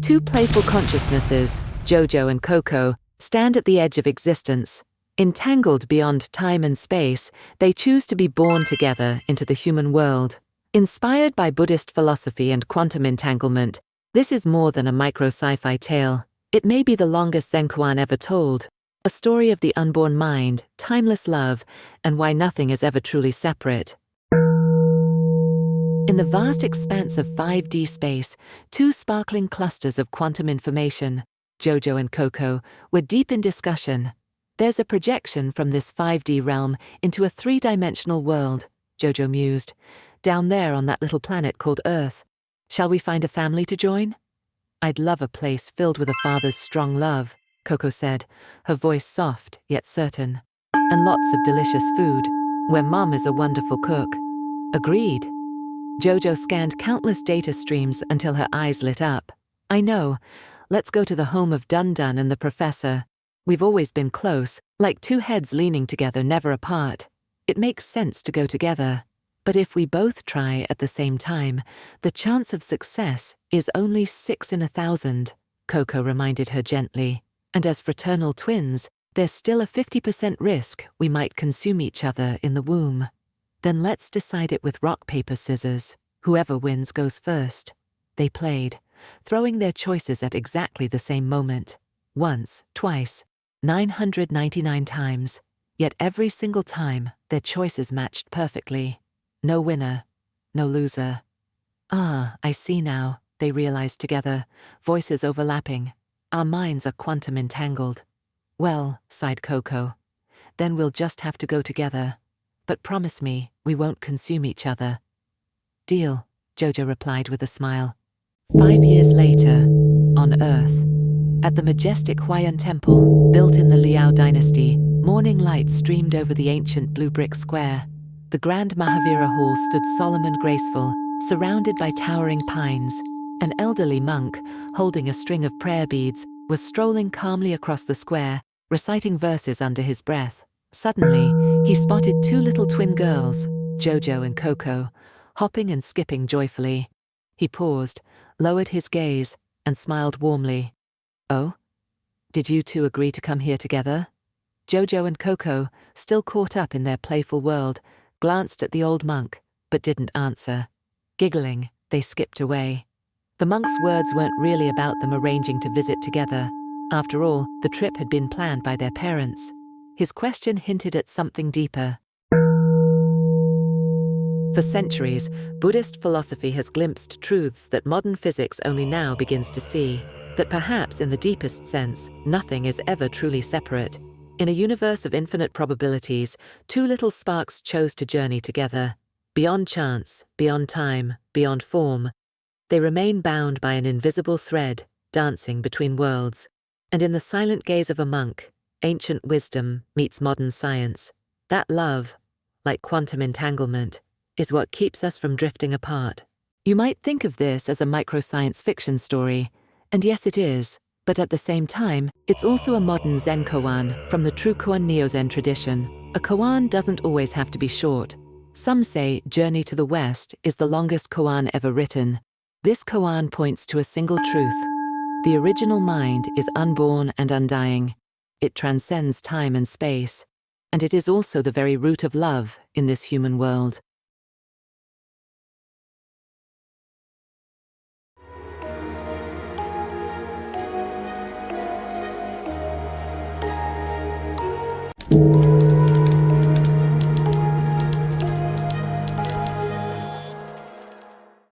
Two playful consciousnesses, Jojo and Coco, stand at the edge of existence. Entangled beyond time and space, they choose to be born together into the human world. Inspired by Buddhist philosophy and quantum entanglement, this is more than a micro-sci-fi tale. It may be the longest Zen koan ever told, a story of the unborn mind, timeless love, and why nothing is ever truly separate. In the vast expanse of 5D space, two sparkling clusters of quantum information, Jojo and Coco, were deep in discussion. There's a projection from this 5D realm into a three-dimensional world, Jojo mused, down there on that little planet called Earth. Shall we find a family to join? I'd love a place filled with a father's strong love, Coco said, her voice soft yet certain. And lots of delicious food, where Mum is a wonderful cook. Agreed. Jojo scanned countless data streams until her eyes lit up. I know. Let's go to the home of Dun Dun and the Professor. We've always been close, like two heads leaning together, never apart. It makes sense to go together. But if we both try at the same time, the chance of success is only 6 in 1,000, Coco reminded her gently. And as fraternal twins, there's still a 50% risk we might consume each other in the womb. Then let's decide it with rock, paper, scissors. Whoever wins goes first. They played, throwing their choices at exactly the same moment. Once, twice, 999 times. Yet every single time, their choices matched perfectly. No winner, no loser. Ah, I see now, they realized together, voices overlapping. Our minds are quantum entangled. Well, sighed Coco. Then we'll just have to go together. But promise me, we won't consume each other. Deal, Jojo replied with a smile. 5 years later, on Earth, at the majestic Huineng temple, built in the Liao dynasty, morning light streamed over the ancient blue brick square. The grand Mahavira hall stood solemn and graceful, surrounded by towering pines. An elderly monk, holding a string of prayer beads, was strolling calmly across the square, reciting verses under his breath. Suddenly, he spotted two little twin girls, Jojo and Coco, hopping and skipping joyfully. He paused, lowered his gaze, and smiled warmly. Oh? Did you two agree to come here together? Jojo and Coco, still caught up in their playful world, glanced at the old monk, but didn't answer. Giggling, they skipped away. The monk's words weren't really about them arranging to visit together. After all, the trip had been planned by their parents. His question hinted at something deeper. For centuries, Buddhist philosophy has glimpsed truths that modern physics only now begins to see, that perhaps in the deepest sense, nothing is ever truly separate. In a universe of infinite probabilities, two little sparks chose to journey together. Beyond chance, beyond time, beyond form, they remain bound by an invisible thread, dancing between worlds. And in the silent gaze of a monk, ancient wisdom meets modern science. That love, like quantum entanglement, is what keeps us from drifting apart. You might think of this as a micro-science fiction story, and yes it is, but at the same time, it's also a modern Zen koan from the true koan Neo-Zen tradition. A koan doesn't always have to be short. Some say Journey to the West is the longest koan ever written. This koan points to a single truth. The original mind is unborn and undying. It transcends time and space, and it is also the very root of love in this human world.